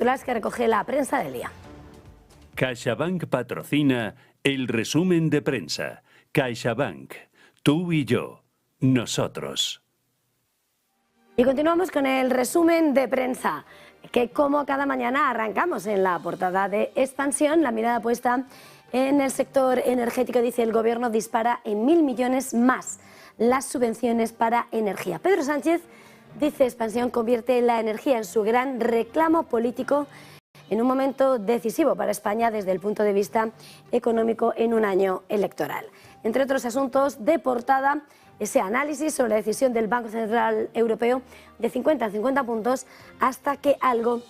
titulares que recoge la prensa del día. CaixaBank patrocina el resumen de prensa. CaixaBank, tú y yo, nosotros. Y continuamos con el resumen de prensa, que como cada mañana arrancamos en la portada de Expansión, la mirada puesta en el sector energético. Dice: el gobierno dispara en 1.000 millones más las subvenciones para energía. Pedro Sánchez, dice Expansión, convierte la energía en su gran reclamo político en un momento decisivo para España desde el punto de vista económico en un año electoral. Entre otros asuntos de portada, ese análisis sobre la decisión del Banco Central Europeo de 50 a 50 puntos hasta que algo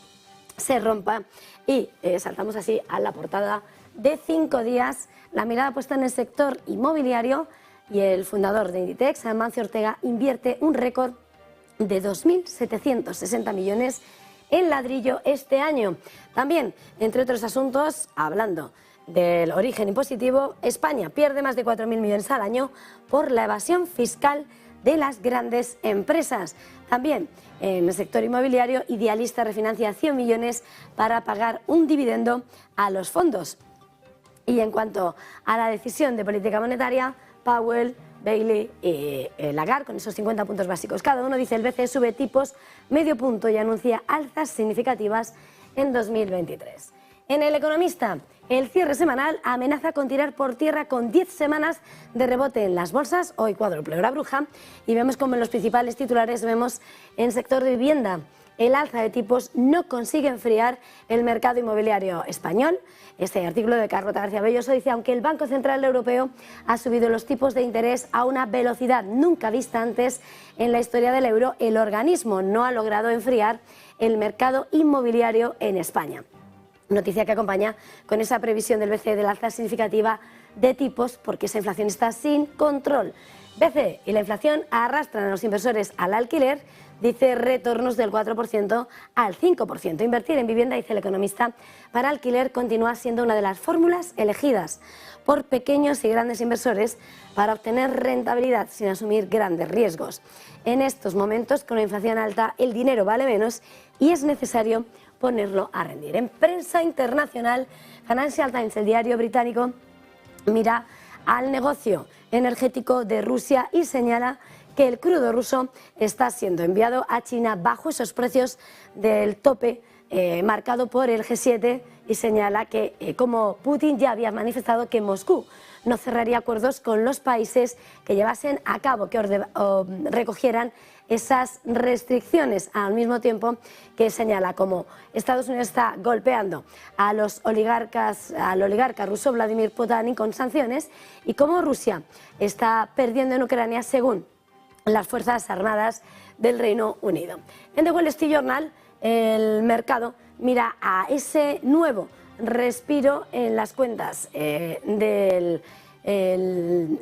se rompa. Y saltamos así a la portada de 5 días, la mirada puesta en el sector inmobiliario, y el fundador de Inditex, Amancio Ortega, invierte un récord de 2.760 millones en ladrillo este año. También, entre otros asuntos, hablando del origen impositivo, España pierde más de 4.000 millones al año por la evasión fiscal de las grandes empresas. También en el sector inmobiliario, Idealista refinancia 100 millones para pagar un dividendo a los fondos. Y en cuanto a la decisión de política monetaria, Powell, Bailey y Lagarde, con esos 50 puntos básicos cada uno, dice: el BCE sube tipos medio punto y anuncia alzas significativas en 2023. En El Economista, el cierre semanal amenaza con tirar por tierra con 10 semanas de rebote en las bolsas, hoy cuádruple hora bruja, y vemos como en los principales titulares vemos en sector de vivienda: el alza de tipos no consigue enfriar el mercado inmobiliario español. Este artículo de Carlota García Belloso dice: aunque el Banco Central Europeo ha subido los tipos de interés a una velocidad nunca vista antes en la historia del euro, el organismo no ha logrado enfriar el mercado inmobiliario en España. Noticia que acompaña con esa previsión del BCE de la alza significativa de tipos, porque esa inflación está sin control. BCE y la inflación arrastran a los inversores al alquiler, dice: retornos del 4% al 5%. Invertir en vivienda, dice El Economista, para alquiler continúa siendo una de las fórmulas elegidas por pequeños y grandes inversores para obtener rentabilidad sin asumir grandes riesgos. En estos momentos, con la inflación alta, el dinero vale menos y es necesario ponerlo a rendir. En prensa internacional, Financial Times, el diario británico, mira al negocio energético de Rusia y señala que el crudo ruso está siendo enviado a China bajo esos precios del tope marcado por el G7, y señala que como Putin ya había manifestado que Moscú no cerraría acuerdos con los países que llevasen a cabo, que recogieran esas restricciones, al mismo tiempo que señala como Estados Unidos está golpeando a los oligarcas, al oligarca ruso Vladimir Putin con sanciones, y como Rusia está perdiendo en Ucrania según las Fuerzas Armadas del Reino Unido. En The Wall Street Journal, el mercado mira a ese nuevo respiro en las cuentas de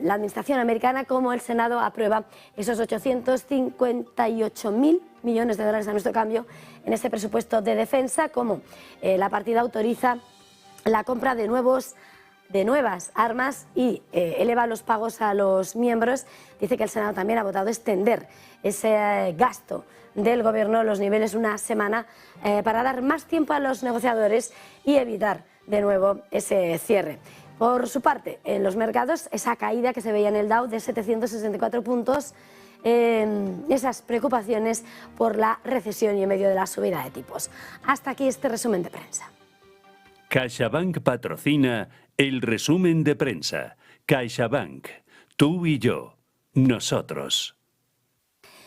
la administración americana, como el Senado aprueba esos 858.000 millones de dólares a nuestro cambio en este presupuesto de defensa, como la partida autoriza la compra de nuevas armas y eleva los pagos a los miembros. Dice que el Senado también ha votado extender ese gasto del gobierno, los niveles, una semana para dar más tiempo a los negociadores y evitar de nuevo ese cierre. Por su parte, en los mercados, esa caída que se veía en el Dow de 764 puntos, esas preocupaciones por la recesión y en medio de la subida de tipos. Hasta aquí este resumen de prensa. CaixaBank patrocina el resumen de prensa. CaixaBank, tú y yo, nosotros.